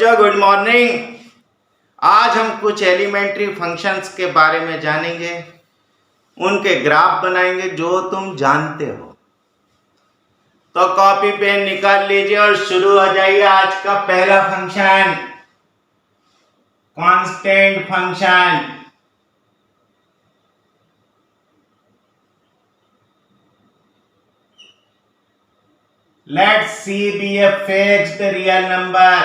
बच्चों good morning. आज हम कुछ एलिमेंट्री फंक्शंस के बारे में जानेंगे, उनके ग्राफ बनाएंगे जो तुम जानते हो। तो कॉपी पेन निकाल लीजिए और शुरू हो जाइए। आज का पहला function constant function. Let C be a fixed real number.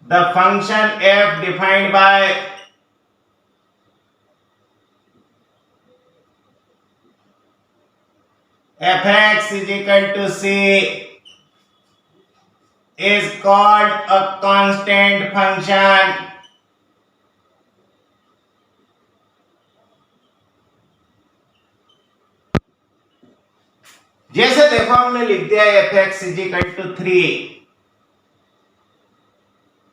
The function f defined by fx is equal to c is called a constant function. जैसे देखो हमने लिख दिया fx is equal to 3।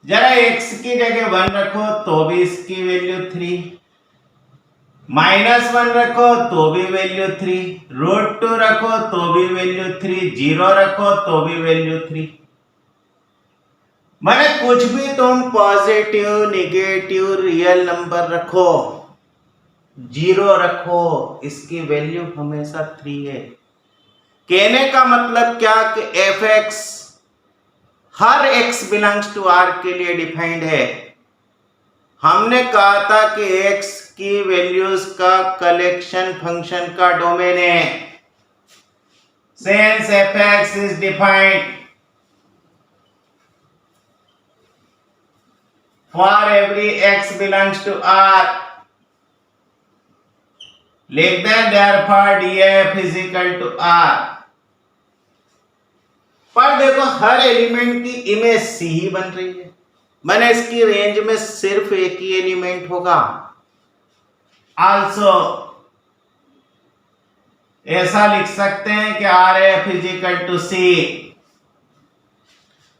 जरा x की जगह 1 रखो तो भी इसकी वैल्यू 3, -1 रखो तो भी वैल्यू 3, √2 रखो तो भी वैल्यू 3, 0 रखो तो भी वैल्यू 3। माने कुछ भी तुम पॉजिटिव नेगेटिव रियल नंबर रखो, 0 रखो, इसकी वैल्यू हमेशा 3 है। कहने का मतलब क्या कि fx हर x बिलोंग्स टू r के लिए डिफाइंड है। हमने कहा था कि x की वैल्यूज का कलेक्शन फंक्शन का डोमेन है। Since fx is defined for every x belongs to r, लिख दें therefore df is equal to r। पर देखो हर एलिमेंट की इमेज सी ही बन रही है, मैंने इसकी रेंज में सिर्फ एक ही एलिमेंट होगा। आल्सो ऐसा लिख सकते हैं कि RF इज इक्वल टू सी।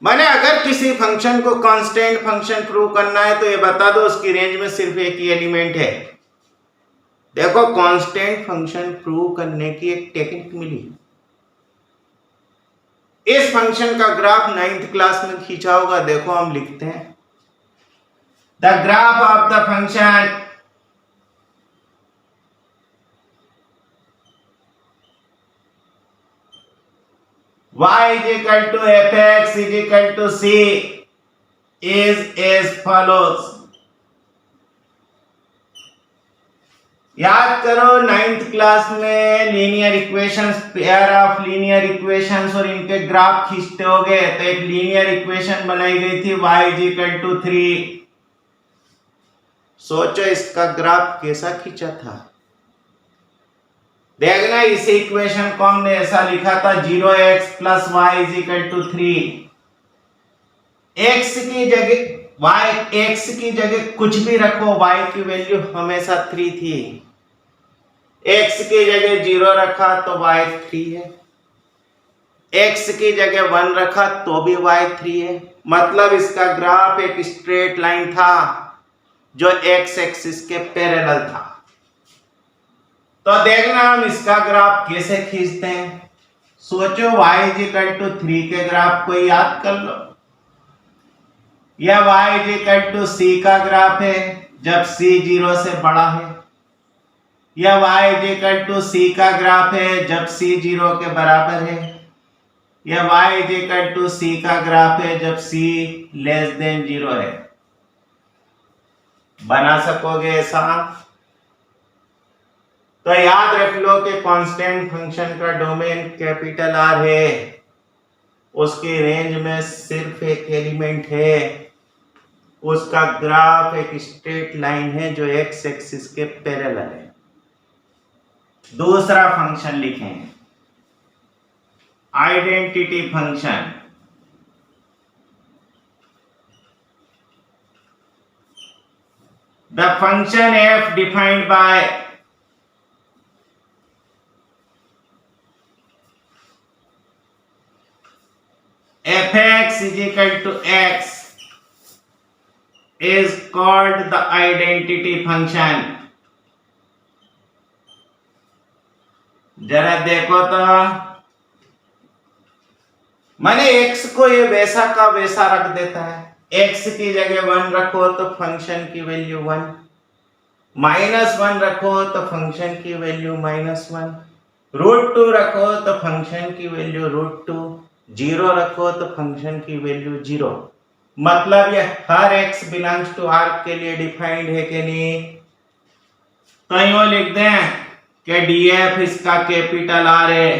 मैंने अगर किसी फंक्शन को कांस्टेंट फंक्शन प्रूव करना है तो ये बता दो उसकी रेंज में सिर्फ एक ही एलिमेंट है। देखो कांस्टेंट फंक्शन प्रूव करने की एक टेक्निक मिली। इस फंक्शन का ग्राफ 9th क्लास में खींचा होगा, देखो हम लिखते हैं the graph of the function y is equal to fx is equal to c is as follows। याद करो 9th क्लास में linear equations, pair of linear equations और इनके ग्राफ खींचते होगे तो एक लीनियर इक्वेशन बनाई गई थी y is equal to 3। सोचो इसका ग्राफ कैसा खींचा था। देखना इस इक्वेशन को हमने ऐसा लिखा था 0x plus y is equal to 3। x की जगह कुछ भी रखो, y की वैल्यू हमेशा 3 थी। x की जगह 0 रखा तो y 3 है, x की जगह 1 रखा तो भी y 3 है। मतलब इसका ग्राफ एक स्ट्रेट लाइन था जो x एक्सिस के पैरेलल था। तो देखना हम इसका ग्राफ कैसे खींचते हैं। सोचो y is equal to 3 के ग्राफ को याद कर लो। यह y is equal to c का ग्राफ है जब c 0 से बड़ा है। यह y is equal to c का ग्राफ है जब c 0 के बराबर है। यह y is equal to c का ग्राफ है जब c लेस देन 0 है। बना सकोगे ऐसा? तो याद रख लो कि कांस्टेंट फंक्शन का डोमेन कैपिटल R है, उसकी रेंज में सिर्फ एक एलिमेंट है, उसका ग्राफ एक स्ट्रेट लाइन है जो x एक्सिस के पैरेलल है। दूसरा फंक्शन लिखें identity function. The function f defined bye fx is equal to x is called the identity function। जरा देखो तो माने x को ये वैसा का वैसा रख देता है। x की जगह 1 रखो तो फंक्शन की वैल्यू 1, -1 रखो तो फंक्शन की वैल्यू -1, √2 रखो तो फंक्शन की वैल्यू √2, 0 रखो तो फंक्शन की वैल्यू 0। मतलब ये हर x बिलोंग्स टू R के लिए डिफाइंड है कि नहीं? तो यूं लिख दें कि df इसका कैपिटल R है,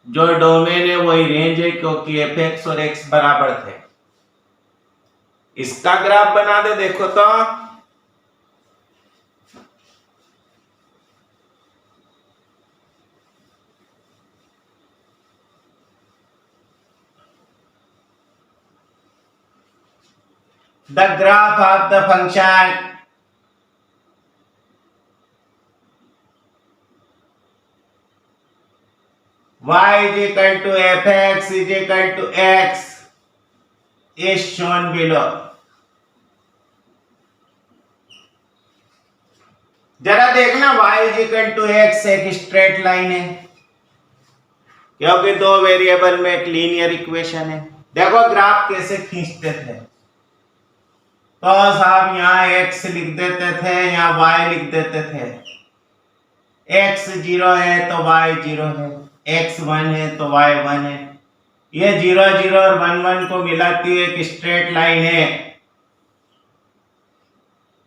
जो डोमेन है वही रेंज है क्योंकि fx और x बराबर थे। इसका ग्राफ बना दे, देखो तो the graph of the function y is equal to fx is equal to x is shown below। जरा देखना y is equal to x एक स्ट्रेट लाइन है क्योंकि दो वेरिएबल में एक लीनियर इक्वेशन है। देखो ग्राफ कैसे खींचते थे, तो साहब यहाँ x लिख देते थे, यहाँ y लिख देते थे। x 0 है तो y 0 है, x 1 है तो y 1 है। ये 0 0 और 1 1 को मिलाती हुई एक स्ट्रेट लाइन है।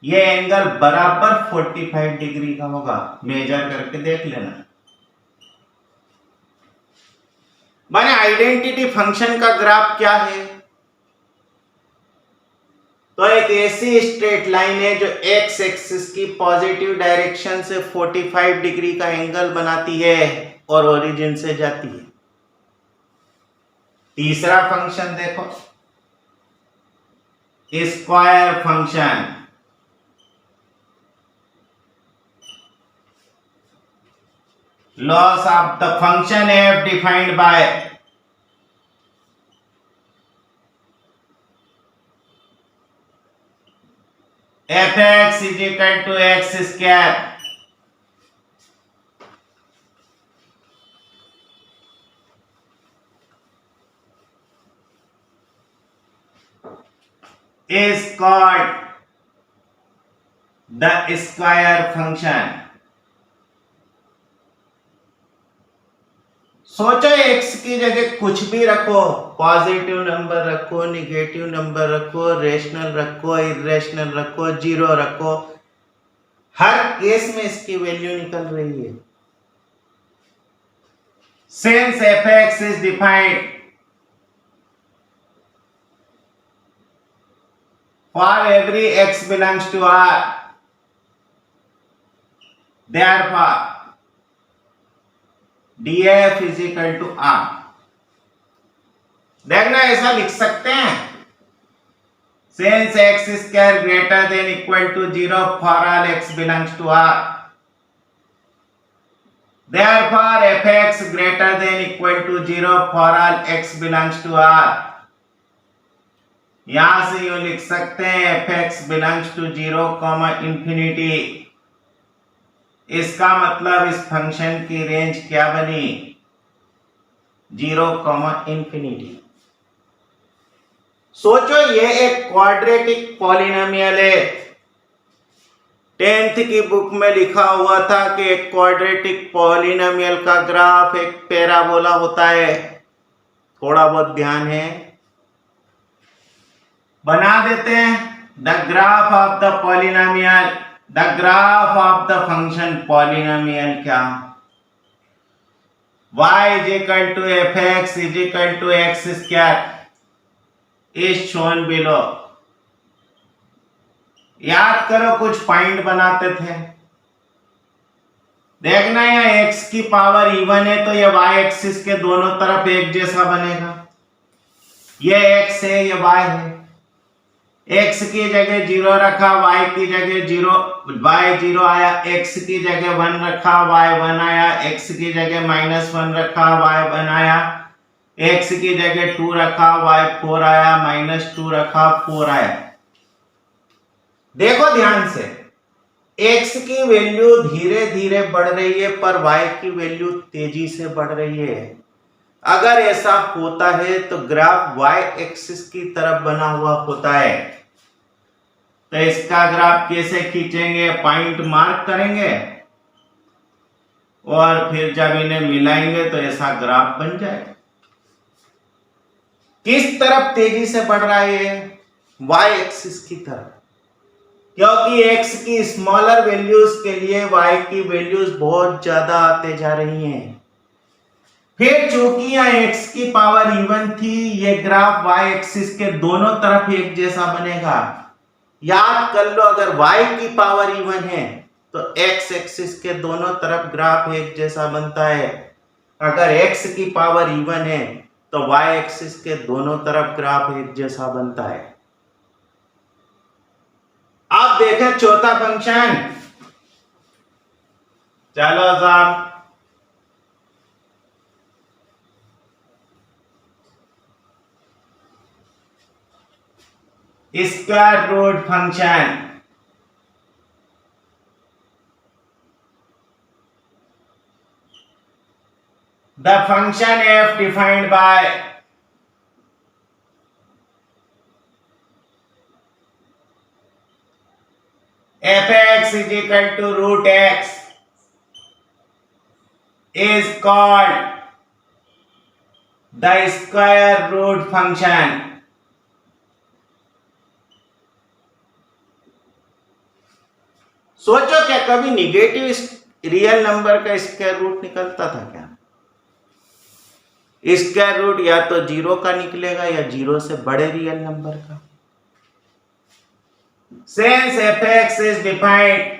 ये एंगल बराबर 45 डिग्री का होगा, मेजर करके देख लेना। माने आइडेंटिटी फंक्शन का ग्राफ क्या है? तो एक ऐसी स्ट्रेट लाइन है जो x एक्सिस की पॉजिटिव डायरेक्शन से 45 डिग्री का एंगल बनाती है और ओरिजिन से जाती है। तीसरा फंक्शन देखो, square function. Loss of the function f defined bye fx is equal to x square is called the square function। सोचो x की जगह कुछ भी रखो, पॉजिटिव नंबर रखो, निगेटिव नंबर रखो, रेशनल रखो, इरेशनल रखो, 0 रखो, हर केस में इसकी वैल्यू निकल रही है। Since fx is defined for every x belongs to R, therefore df is equal to R। देखना ऐसा लिख सकते हैं, since x square greater than equal to 0 for all x belongs to R, therefore fx greater than equal to 0 for all x belongs to R। यहां से यूं लिख सकते हैं fx belongs to 0, infinity। इसका मतलब इस फंक्शन की रेंज क्या बनी? 0, इंफिनिटी। सोचो ये एक क्वाड्रेटिक पॉलिनोमियल है। 10th की बुक में लिखा हुआ था कि एक क्वाड्रेटिक पॉलिनोमियल का ग्राफ एक पैराबोला होता है। थोड़ा बहुत ध्यान है, बना देते हैं। The graph of the polynomial, the graph of the function polynomial क्या? y is equal to fx is equal to x square is shown below। याद करो कुछ पॉइंट बनाते थे। देखना यहाँ x की पावर इवन है तो ये y एक्सिस के दोनों तरफ एक जैसा बनेगा। ये x है, ये y है। x की जगह 0 रखा, y की जगह 0, y 0 आया। x की जगह 1 रखा, y 1 आया। x की जगह -1 रखा, y 1 आया। x की जगह 2 रखा, y 4 आया। -2 रखा, 4 आया। देखो ध्यान से, x की वैल्यू धीरे धीरे बढ़ रही है पर y की वैल्यू तेजी से बढ़ रही है। अगर ऐसा होता है तो ग्राफ वाई एक्सिस की तरफ बना हुआ होता है। तो इसका ग्राफ कैसे खींचेंगे, पॉइंट मार्क करेंगे और फिर जब इन्हें मिलाएंगे तो ऐसा ग्राफ बन जाएगा। किस तरफ तेजी से बढ़ रहा है, वाई एक्सिस की तरफ, क्योंकि x की स्मॉलर वैल्यूज के लिए y की वैल्यूज बहुत ज्यादा आते जा रही हैं। फिर चूंकि यहाँ x की पावर इवन थी, ये ग्राफ y एक्सिस के दोनों तरफ एक जैसा बनेगा। याद कर लो, अगर y की पावर इवन है तो x एक्सिस के दोनों तरफ ग्राफ एक जैसा बनता है। अगर x की पावर इवन है तो y एक्सिस के दोनों तरफ ग्राफ एक जैसा बनता है। आप देखें चौथा फंक्शन, चलो साहब, square root function. The function f defined by f(x) is equal to root x is called the square root function. सोचो, क्या कभी निगेटिव रियल नंबर का स्क्वायर रूट निकलता था क्या? स्क्वायर रूट या तो 0 का निकलेगा या 0 से बड़े रियल नंबर का। Since f(x) is defined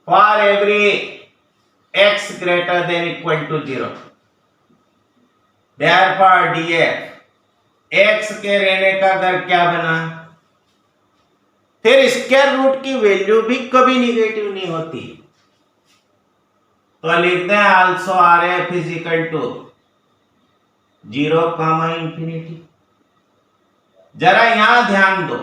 for every x greater than equal to 0, therefore df x के रहने का दर क्या बना? फिर स्क्वायर रूट की वैल्यू भी कभी निगेटिव नहीं होती, तो लिखते हैं also R F is equal to 0, infinity. जरा यहां ध्यान दो,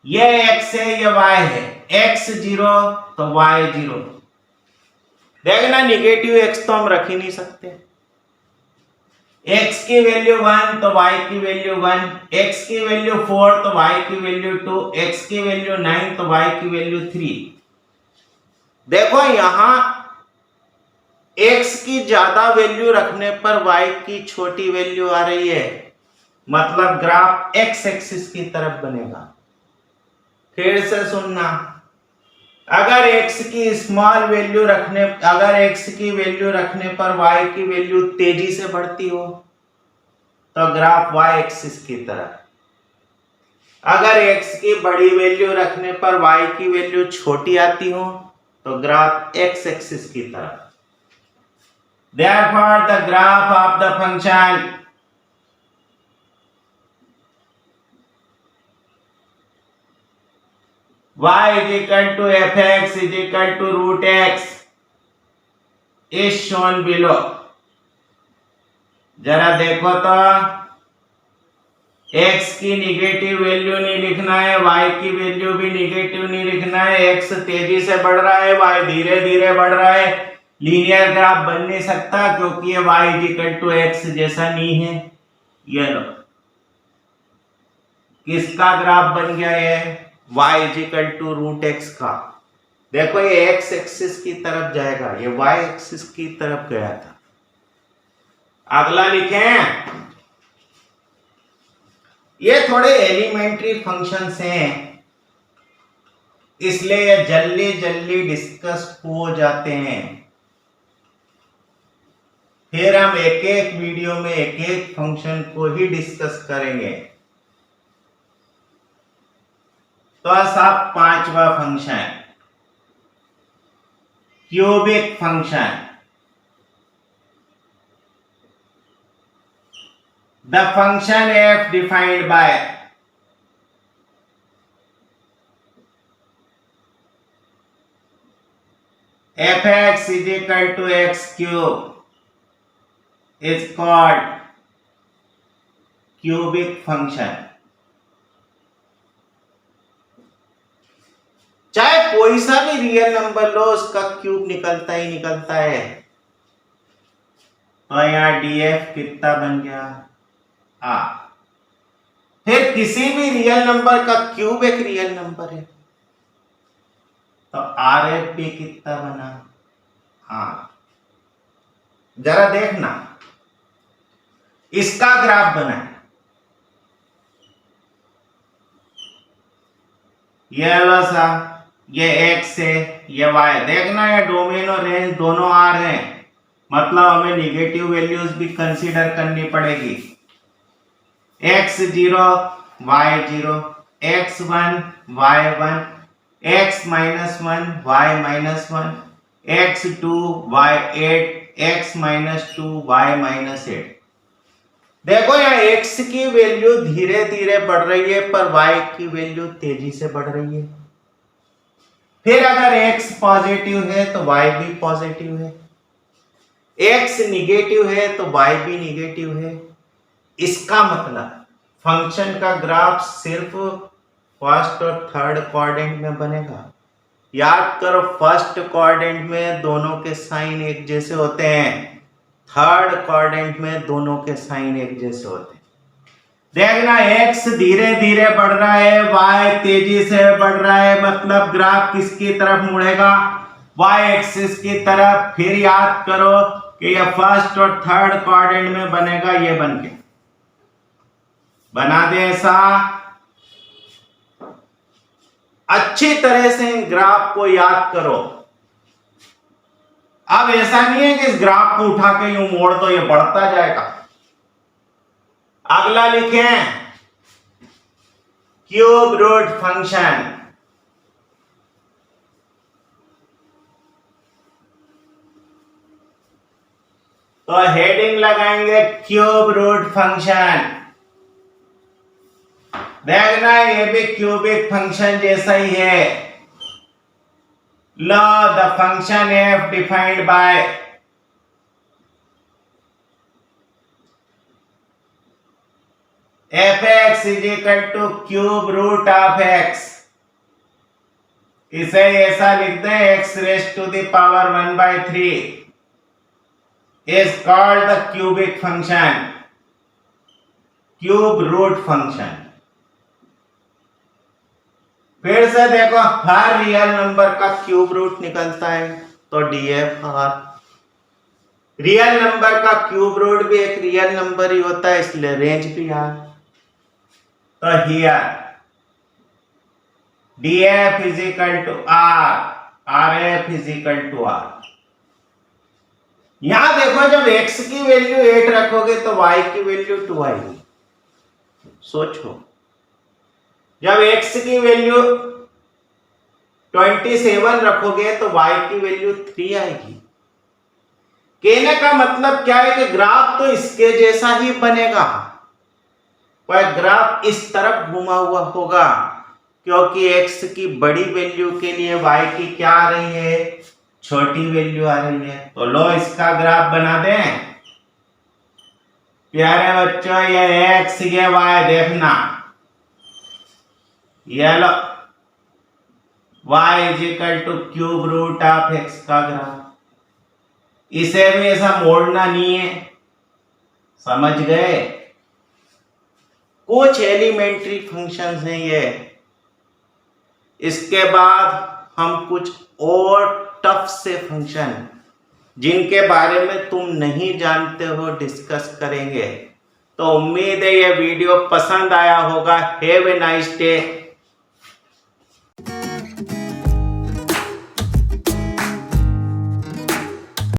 ये x है, ये y है, x 0 तो y 0। देखना, निगेटिव x तो हम रख ही नहीं सकते। x की वैल्यू 1 तो y की वैल्यू 1, x की वैल्यू 4 तो y की वैल्यू 2, x की वैल्यू 9 तो y की वैल्यू 3। देखो यहां x की ज्यादा वैल्यू रखने पर y की छोटी वैल्यू आ रही है, मतलब ग्राफ x एक्सिस की तरफ बनेगा। फिर से सुनना, अगर x की स्मॉल वैल्यू रखने, अगर x की वैल्यू रखने पर y की वैल्यू तेजी से बढ़ती हो तो ग्राफ y एक्सिस की तरफ, अगर x की बड़ी वैल्यू रखने पर y की वैल्यू छोटी आती हो तो ग्राफ x एक्सिस की तरफ। Therefore the graph of the function y is equal to f(x) is equal to root x is shown below. जरा देखो तो, x की निगेटिव वैल्यू नहीं लिखना है, y की वैल्यू भी निगेटिव नहीं लिखना है। x तेजी से बढ़ रहा है, y धीरे धीरे बढ़ रहा है। लीनियर ग्राफ बन नहीं सकता क्योंकि ये y is equal to x जैसा नहीं है। ये लो, किसका ग्राफ बन गया है? y is equal to root x का। देखो ये x एक्सिस की तरफ जाएगा, ये y एक्सिस की तरफ गया था। अगला लिखें, ये थोड़े एलिमेंट्री फंक्शंस हैं, इसलिए ये जल्दी जल्दी डिस्कस हो जाते हैं। फिर हम एक एक वीडियो में एक एक फंक्शन को ही डिस्कस करेंगे। तो साहब, पांचवा function, cubic function. The function f defined by f(x) is equal to x cube is called cubic function. चाहे कोई सा भी रियल नंबर लो उसका क्यूब निकलता ही निकलता है। तो यहाँ डीएफ कितना बन गया आ। फिर किसी भी रियल नंबर का क्यूब एक रियल नंबर है, तो आर एफ भी कितना बना हाँ। जरा देखना इसका ग्राफ बना है, ये लो सा, ये एक्स है, ये वाई। देखना ये डोमेन और रेंज दोनों आर हैं, मतलब हमें निगेटिव वैल्यूज भी कंसीडर करनी पड़ेगी। X 0 y 0, x 1 y 1, x -1 y -1, x 2 y 8, x -2 y -8। देखो यहाँ x की वैल्यू धीरे धीरे बढ़ रही है पर y की वैल्यू तेजी से बढ़ रही है। फिर अगर x पॉजिटिव है तो y भी पॉजिटिव है, x निगेटिव है तो y भी निगेटिव है। इसका मतलब फंक्शन का ग्राफ सिर्फ फर्स्ट और थर्ड क्वाड्रेंट में बनेगा। याद करो फर्स्ट क्वाड्रेंट में दोनों के साइन एक जैसे होते हैं, थर्ड क्वाड्रेंट में दोनों के साइन एक जैसे होते हैं। देखना x धीरे धीरे बढ़ रहा है, y तेजी से बढ़ रहा है, मतलब ग्राफ किसकी तरफ मुड़ेगा y एक्सिस की तरफ। फिर याद करो कि ये फर्स्ट और थर्ड क्वाड्रेंट में बनेगा, ये बन के बना दे ऐसा। अच्छी तरह से इन ग्राफ को याद करो। अब ऐसा नहीं है कि इस ग्राफ को उठा के यूं मोड़ दो ये बढ़ता जाएगा। अगला लिखें क्यूब रूट फंक्शन। तो हेडिंग लगाएंगे क्यूब रूट फंक्शन। देखना ये भी क्यूबिक फंक्शन जैसा ही है। लो the function f defined by f(x) is equal to cube root of x। इसे ऐसा लिखते हैं x raise to the power 1/3 is called the cubic function, cube root function. फिर से देखो हर रियल नंबर का क्यूब रूट निकलता है, तो डीएफ आर। रियल नंबर का क्यूब रूट भी एक रियल नंबर ही होता है, इसलिए रेंज भी आर। तो here DF is equal to R, RF is equal to R. यहां देखो जब x की वैल्यू 8 रखोगे तो y की वैल्यू 2 आएगी। सोचो जब x की वैल्यू 27 रखोगे तो y की वैल्यू 3 आएगी। कहने का मतलब क्या है कि ग्राफ तो इसके जैसा ही बनेगा, पर ग्राफ इस तरफ घुमा हुआ होगा, क्योंकि x की बड़ी वैल्यू के लिए y की क्या आ रही है, छोटी वैल्यू आ रही है। तो लो इसका ग्राफ बना दें प्यारे बच्चों। ये x ये y देखना, ये लो y is equal to cube root of x का ग्राफ। इसे भी ऐसा मोड़ना नहीं है, समझ गए। कुछ एलिमेंट्री फंक्शंस हैं ये। इसके बाद हम कुछ और टफ से फंक्शन जिनके बारे में तुम नहीं जानते हो डिस्कस करेंगे। तो उम्मीद है ये वीडियो पसंद आया होगा। Have a nice day.